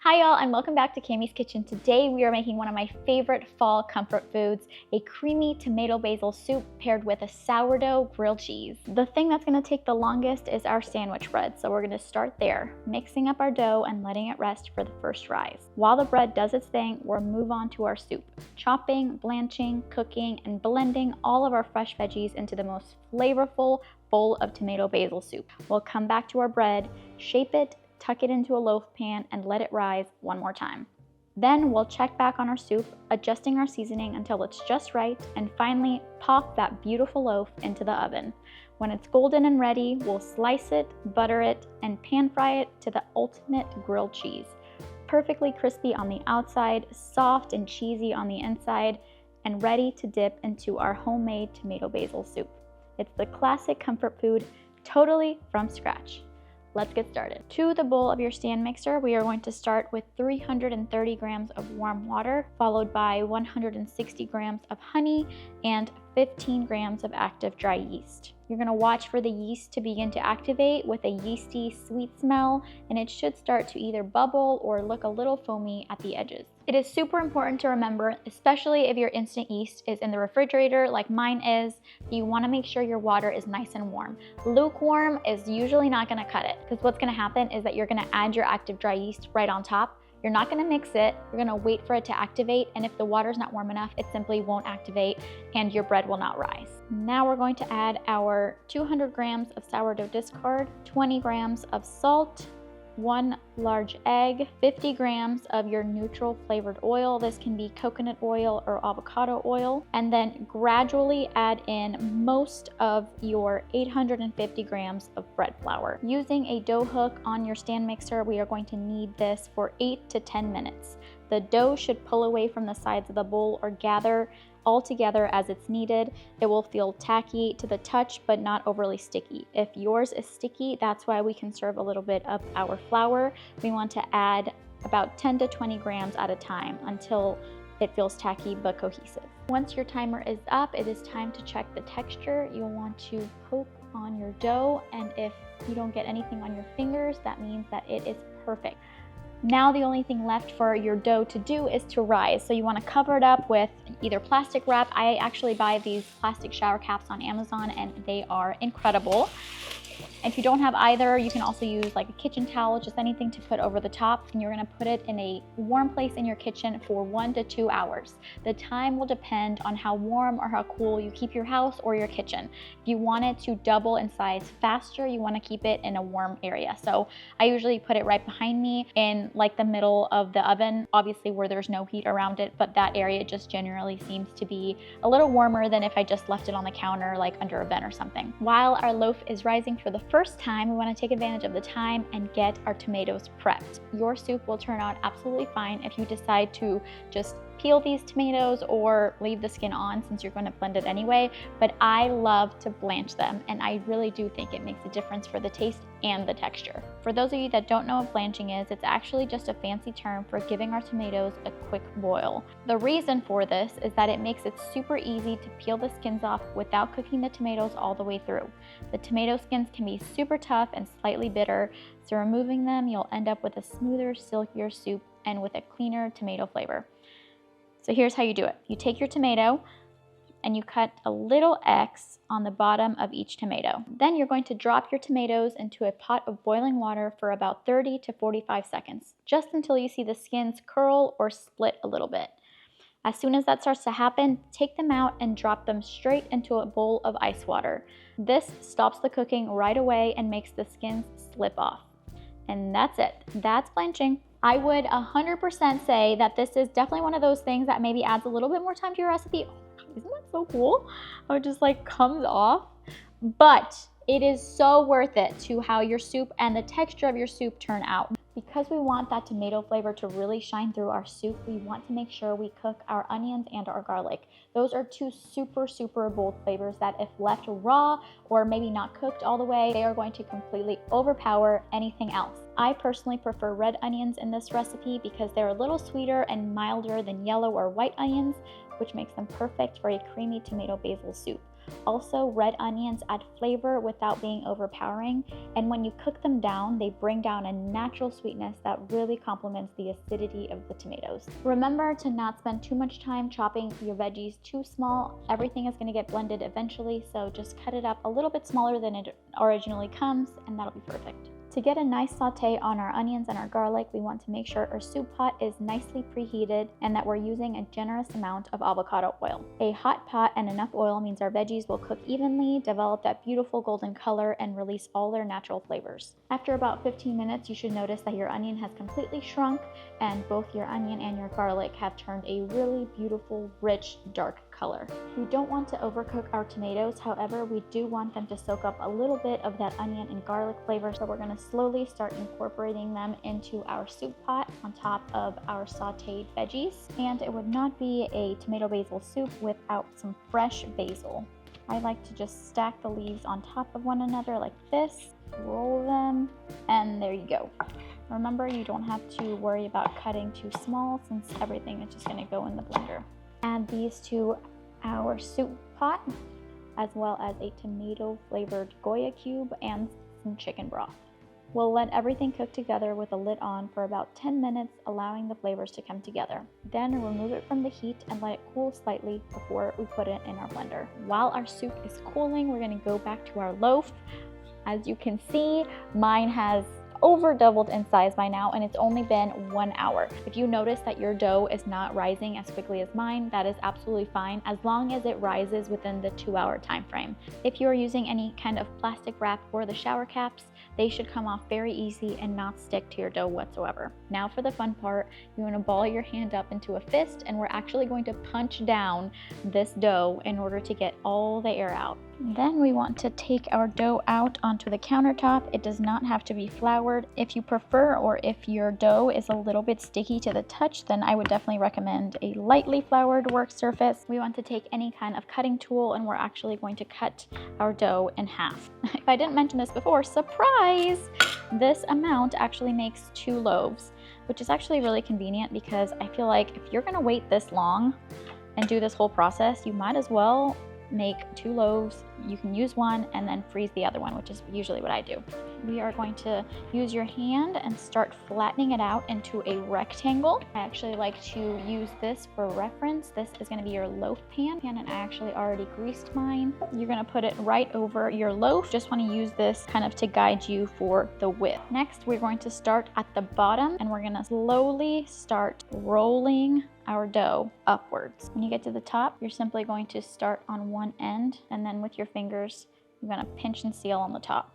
Hi y'all, and welcome back to Cammie's Kitchen. Today we are making one of my favorite fall comfort foods, a creamy tomato basil soup paired with a sourdough grilled cheese. The thing that's going to take the longest is our sandwich bread, so we're going to start there, mixing up our dough and letting it rest for the first rise. While the bread does its thing, we'll move on to our soup, chopping, blanching, cooking, and blending all of our fresh veggies into the most flavorful bowl of tomato basil soup. We'll come back to our bread, shape it, tuck it into a loaf pan, and let it rise one more time. Then we'll check back on our soup, adjusting our seasoning until it's just right, and finally pop that beautiful loaf into the oven. When it's golden and ready, we'll slice it, butter it, and pan fry it to the ultimate grilled cheese. Perfectly crispy on the outside, soft and cheesy on the inside, and ready to dip into our homemade tomato basil soup. It's the classic comfort food, totally from scratch. Let's get started. To the bowl of your stand mixer, we are going to start with 330 grams of warm water, followed by 160 grams of honey and 15 grams of active dry yeast. You're going to watch for the yeast to begin to activate with a yeasty sweet smell, and it should start to either bubble or look a little foamy at the edges. It is super important to remember, especially if your instant yeast is in the refrigerator like mine is, you want to make sure your water is nice and warm. Lukewarm is usually not going to cut it, because what's going to happen is that you're going to add your active dry yeast right on top. You're not going to mix it, you're going to wait for it to activate, and if the water's not warm enough, it simply won't activate and your bread will not rise. Now we're going to add our 200 grams of sourdough discard, 20 grams of salt, 1 large egg, 50 grams of your neutral flavored oil. This can be coconut oil or avocado oil, and then gradually add in most of your 850 grams of bread flour. Using a dough hook on your stand mixer, we are going to knead this for 8 to 10 minutes. The dough should pull away from the sides of the bowl or gather all together as it's kneaded. It will feel tacky to the touch, but not overly sticky. If yours is sticky, that's why we conserve a little bit of our flour. We want to add about 10 to 20 grams at a time until it feels tacky but cohesive. Once your timer is up, it is time to check the texture. You'll want to poke on your dough, and if you don't get anything on your fingers, that means that it is perfect. Now the only thing left for your dough to do is to rise. So you want to cover it up with either plastic wrap. I actually buy these plastic shower caps on Amazon and they are incredible. If you don't have either, you can also use like a kitchen towel, just anything to put over the top, and you're going to put it in a warm place in your kitchen for 1 to 2 hours. The time will depend on how warm or how cool you keep your house or your kitchen. If you want it to double in size faster, you want to keep it in a warm area. So I usually put it right behind me in like the middle of the oven, obviously where there's no heat around it, but that area just generally seems to be a little warmer than if I just left it on the counter like under a vent or something. While our loaf is rising for the first time, we want to take advantage of the time and get our tomatoes prepped. Your soup will turn out absolutely fine if you decide to just peel these tomatoes or leave the skin on, since you're going to blend it anyway, but I love to blanch them, and I really do think it makes a difference for the taste and the texture. For those of you that don't know what blanching is, it's actually just a fancy term for giving our tomatoes a quick boil. The reason for this is that it makes it super easy to peel the skins off without cooking the tomatoes all the way through. The tomato skins can be super tough and slightly bitter, so removing them, you'll end up with a smoother, silkier soup and with a cleaner tomato flavor. So here's how you do it. You take your tomato and you cut a little X on the bottom of each tomato. Then you're going to drop your tomatoes into a pot of boiling water for about 30 to 45 seconds, just until you see the skins curl or split a little bit. As soon as that starts to happen, take them out and drop them straight into a bowl of ice water. This stops the cooking right away and makes the skins slip off. And that's it. That's blanching. I would 100% say that this is definitely one of those things that maybe adds a little bit more time to your recipe. Oh my God, isn't that so cool? How it just like comes off. But it is so worth it to how your soup and the texture of your soup turn out. Because we want that tomato flavor to really shine through our soup, we want to make sure we cook our onions and our garlic. Those are two super bold flavors that if left raw or maybe not cooked all the way, they are going to completely overpower anything else. I personally prefer red onions in this recipe because they're a little sweeter and milder than yellow or white onions, which makes them perfect for a creamy tomato basil soup. Also, red onions add flavor without being overpowering, and when you cook them down, they bring down a natural sweetness that really complements the acidity of the tomatoes. Remember to not spend too much time chopping your veggies too small. Everything is going to get blended eventually, so just cut it up a little bit smaller than it originally comes, and that'll be perfect. To get a nice saute on our onions and our garlic, we want to make sure our soup pot is nicely preheated and that we're using a generous amount of avocado oil. A hot pot and enough oil means our veggies will cook evenly, develop that beautiful golden color, and release all their natural flavors. After about 15 minutes, you should notice that your onion has completely shrunk and both your onion and your garlic have turned a really beautiful, rich, dark color. We don't want to overcook our tomatoes, however, we do want them to soak up a little bit of that onion and garlic flavor, so we're going to slowly start incorporating them into our soup pot on top of our sauteed veggies. And it would not be a tomato basil soup without some fresh basil. I like to just stack the leaves on top of one another like this, roll them, and there you go. Remember, you don't have to worry about cutting too small since everything is just going to go in the blender. Add these to our soup pot, as well as a tomato flavored Goya cube and some chicken broth. We'll let everything cook together with the lid on for about 10 minutes, allowing the flavors to come together. Then remove it from the heat and let it cool slightly before we put it in our blender. While our soup is cooling, we're going to go back to our loaf. As you can see, mine has over doubled in size by now, and it's only been 1 hour. If you notice that your dough is not rising as quickly as mine, that is absolutely fine as long as it rises within the 2-hour time frame. If you are using any kind of plastic wrap or the shower caps, they should come off very easy and not stick to your dough whatsoever. Now for the fun part, you want to ball your hand up into a fist, and we're actually going to punch down this dough in order to get all the air out. Then we want to take our dough out onto the countertop. It does not have to be floured. If you prefer, or if your dough is a little bit sticky to the touch, then I would definitely recommend a lightly floured work surface. We want to take any kind of cutting tool, and we're actually going to cut our dough in half. If I didn't mention this before, surprise! This amount actually makes 2 loaves, which is actually really convenient because I feel like if you're gonna wait this long and do this whole process, you might as well make 2 loaves. You can use one and then freeze the other one, which is usually what I do. We are going to use your hand and start flattening it out into a rectangle. I actually like to use this for reference. This is going to be your loaf pan, and I actually already greased mine. You're going to put it right over your loaf. Just want to use this kind of to guide you for the width. Next, we're going to start at the bottom, and we're going to slowly start rolling our dough upwards. When you get to the top, you're simply going to start on one end, and then with your fingers, you're going to pinch and seal on the top.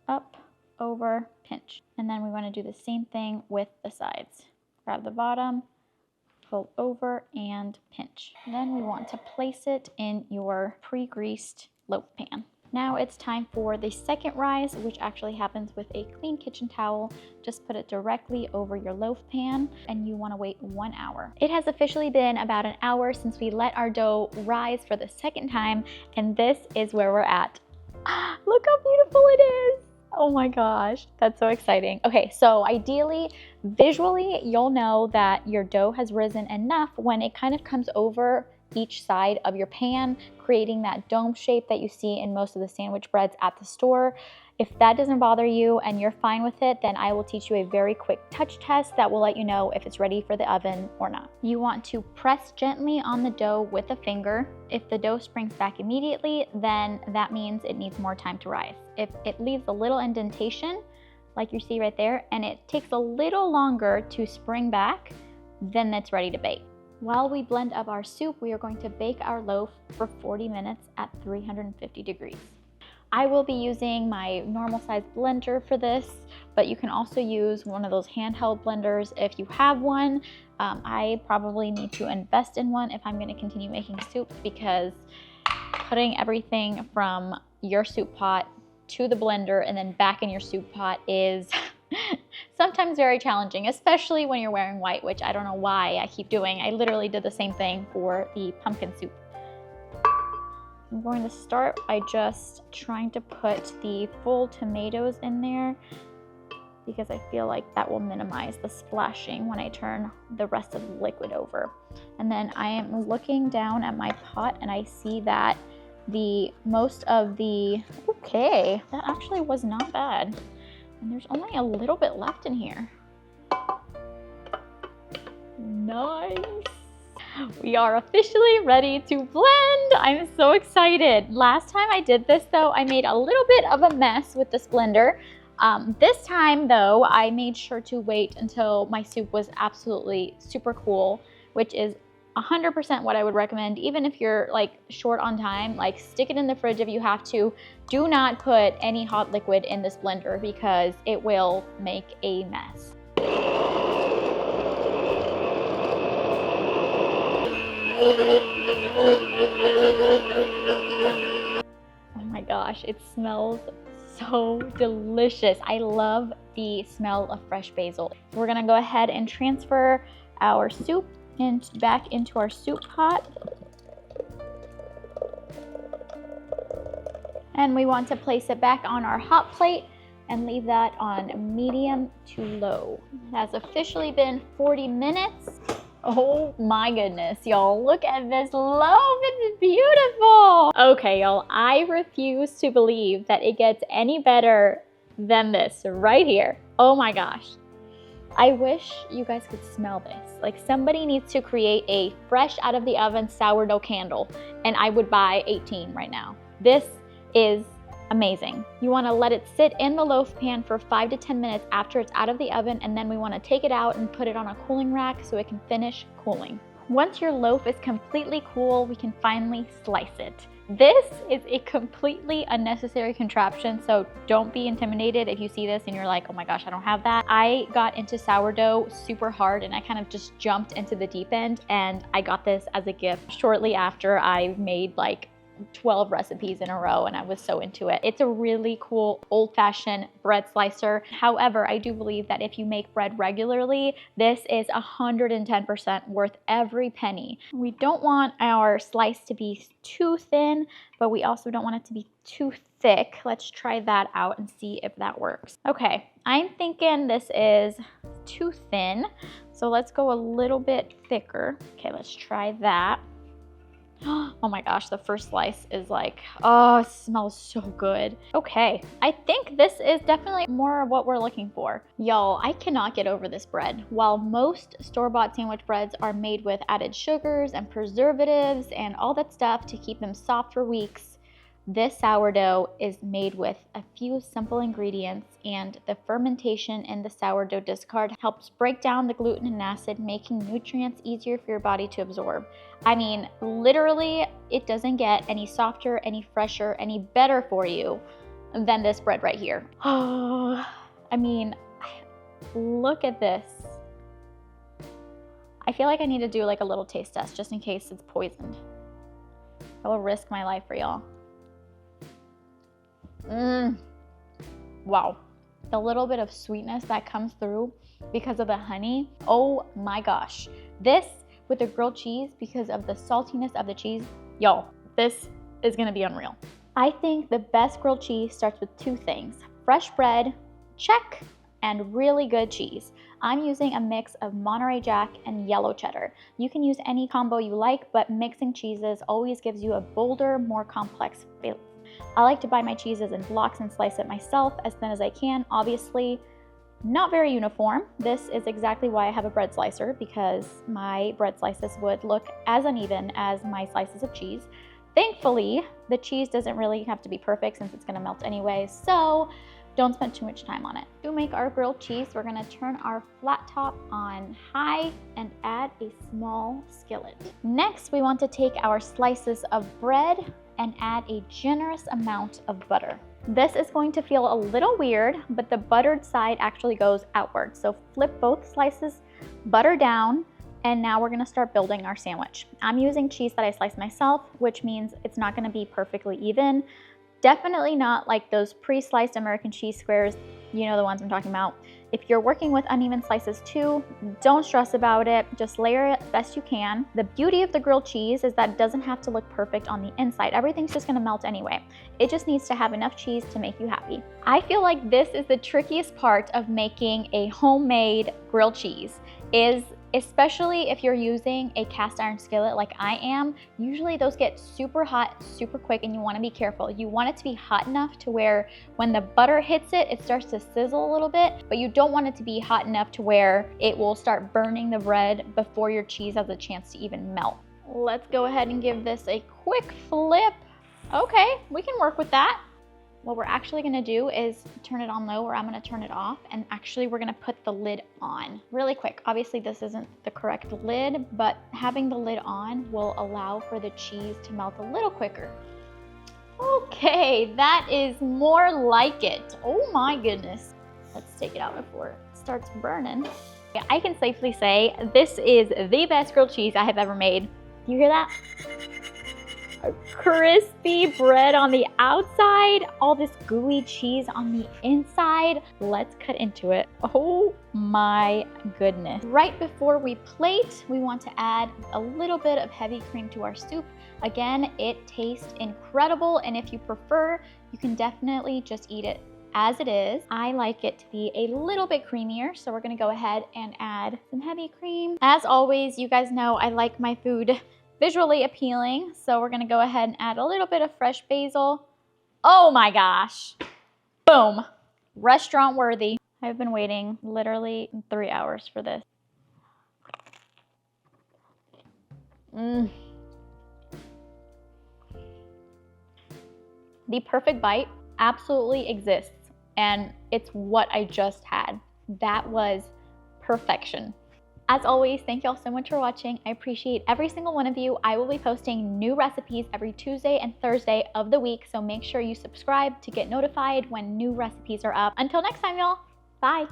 Up, over, pinch. And then we want to do the same thing with the sides. Grab the bottom, pull over, and pinch. Then we want to place it in your pre-greased loaf pan. Now it's time for the second rise, which actually happens with a clean kitchen towel. Just put it directly over your loaf pan, and you want to wait 1 hour. It has officially been about an hour since we let our dough rise for the second time, and this is where we're at. Look how beautiful it is! Oh my gosh, that's so exciting. Okay, so ideally, visually, you'll know that your dough has risen enough when it kind of comes over each side of your pan, creating that dome shape that you see in most of the sandwich breads at the store. If that doesn't bother you and you're fine with it, then I will teach you a very quick touch test that will let you know if it's ready for the oven or not. You want to press gently on the dough with a finger. If the dough springs back immediately, then that means it needs more time to rise. If it leaves a little indentation, like you see right there, and it takes a little longer to spring back, then it's ready to bake. While we blend up our soup, we are going to bake our loaf for 40 minutes at 350 degrees. I will be using my normal size blender for this, but you can also use one of those handheld blenders if you have one. I probably need to invest in one if I'm going to continue making soups, because putting everything from your soup pot to the blender and then back in your soup pot is sometimes very challenging, especially when you're wearing white, which I don't know why I keep doing. I literally did the same thing for the pumpkin soup. I'm going to start by just trying to put the full tomatoes in there because I feel like that will minimize the splashing when I turn the rest of the liquid over. And then I am looking down at my pot and I see that okay, that actually was not bad. And there's only a little bit left in here. Nice. We are officially ready to blend. I'm so excited. Last time I did this though, I made a little bit of a mess with this blender. This time though, I made sure to wait until my soup was absolutely super cool, which is 100% what I would recommend. Even if you're like short on time, like stick it in the fridge if you have to. Do not put any hot liquid in this blender because it will make a mess. Oh my gosh, it smells so delicious. I love the smell of fresh basil. We're gonna go ahead and transfer our soup back into our soup pot. And we want to place it back on our hot plate and leave that on medium to low. It has officially been 40 minutes. Oh my goodness, y'all, look at this loaf, it's beautiful. Okay, y'all, I refuse to believe that it gets any better than this right here. Oh my gosh. I wish you guys could smell this. Like somebody needs to create a fresh out of the oven sourdough candle and I would buy 18 right now. This is amazing. You want to let it sit in the loaf pan for 5 to 10 minutes after it's out of the oven, and then we want to take it out and put it on a cooling rack so it can finish cooling. Once your loaf is completely cool, we can finally slice it. This is a completely unnecessary contraption, so don't be intimidated if you see this and you're like, oh my gosh, I don't have that. I got into sourdough super hard and I kind of just jumped into the deep end, and I got this as a gift shortly after I made like 12 recipes in a row and I was so into it. It's a really cool old-fashioned bread slicer. However, I do believe that if you make bread regularly, this is 110% worth every penny. We don't want our slice to be too thin, but we also don't want it to be too thick. Let's try that out and see if that works. Okay, I'm thinking this is too thin, so let's go a little bit thicker. Okay, let's try that. Oh my gosh, the first slice is like, oh, it smells so good. Okay, I think this is definitely more of what we're looking for. Y'all, I cannot get over this bread. While most store-bought sandwich breads are made with added sugars and preservatives and all that stuff to keep them soft for weeks, this sourdough is made with a few simple ingredients, and the fermentation in the sourdough discard helps break down the gluten and acid, making nutrients easier for your body to absorb. I mean, literally, it doesn't get any softer, any fresher, any better for you than this bread right here. Oh, I mean, look at this. I feel like I need to do like a little taste test just in case it's poisoned. I will risk my life for y'all. Wow. The little bit of sweetness that comes through because of the honey. Oh my gosh. This with the grilled cheese, because of the saltiness of the cheese, yo, this is gonna be unreal. I think the best grilled cheese starts with two things: fresh bread, check, and really good cheese. I'm using a mix of Monterey Jack and yellow cheddar. You can use any combo you like, but mixing cheeses always gives you a bolder, more complex flavor. I like to buy my cheeses in blocks and slice it myself as thin as I can. Obviously, not very uniform. This is exactly why I have a bread slicer, because my bread slices would look as uneven as my slices of cheese. Thankfully, the cheese doesn't really have to be perfect since it's gonna melt anyway, so don't spend too much time on it. To make our grilled cheese, we're gonna turn our flat top on high and add a small skillet. Next, we want to take our slices of bread and add a generous amount of butter. This is going to feel a little weird, but the buttered side actually goes outward. So flip both slices, butter down, and now we're gonna start building our sandwich. I'm using cheese that I sliced myself, which means it's not gonna be perfectly even. Definitely not like those pre-sliced American cheese squares, you know the ones I'm talking about. If you're working with uneven slices too, don't stress about it. Just layer it best you can. The beauty of the grilled cheese is that it doesn't have to look perfect on the inside. Everything's just gonna melt anyway. It just needs to have enough cheese to make you happy. I feel like this is the trickiest part of making a homemade grilled cheese, especially if you're using a cast iron skillet like I am. Usually those get super hot super quick, and you want to be careful. You want it to be hot enough to where when the butter hits it, it starts to sizzle a little bit, but you don't want it to be hot enough to where it will start burning the bread before your cheese has a chance to even melt. Let's go ahead and give this a quick flip. Okay, we can work with that. What we're actually gonna do is turn it on low, or I'm gonna turn it off, and actually we're gonna put the lid on really quick. Obviously this isn't the correct lid, but having the lid on will allow for the cheese to melt a little quicker. Okay, that is more like it. Oh my goodness. Let's take it out before it starts burning. I can safely say this is the best grilled cheese I have ever made. Do you hear that? A crispy bread on the outside, all this gooey cheese on the inside. Let's cut into it. Oh my goodness. Right before we plate, we want to add a little bit of heavy cream to our soup. Again, it tastes incredible, and if you prefer, you can definitely just eat it as it is. I like it to be a little bit creamier, so we're gonna go ahead and add some heavy cream. As always, you guys know I like my food visually appealing, so we're gonna go ahead and add a little bit of fresh basil. Oh my gosh, boom, restaurant worthy. I've been waiting literally 3 hours for this. The perfect bite absolutely exists, and it's what I just had. That was perfection. As always, thank you all so much for watching. I appreciate every single one of you. I will be posting new recipes every Tuesday and Thursday of the week, so make sure you subscribe to get notified when new recipes are up. Until next time, y'all. Bye.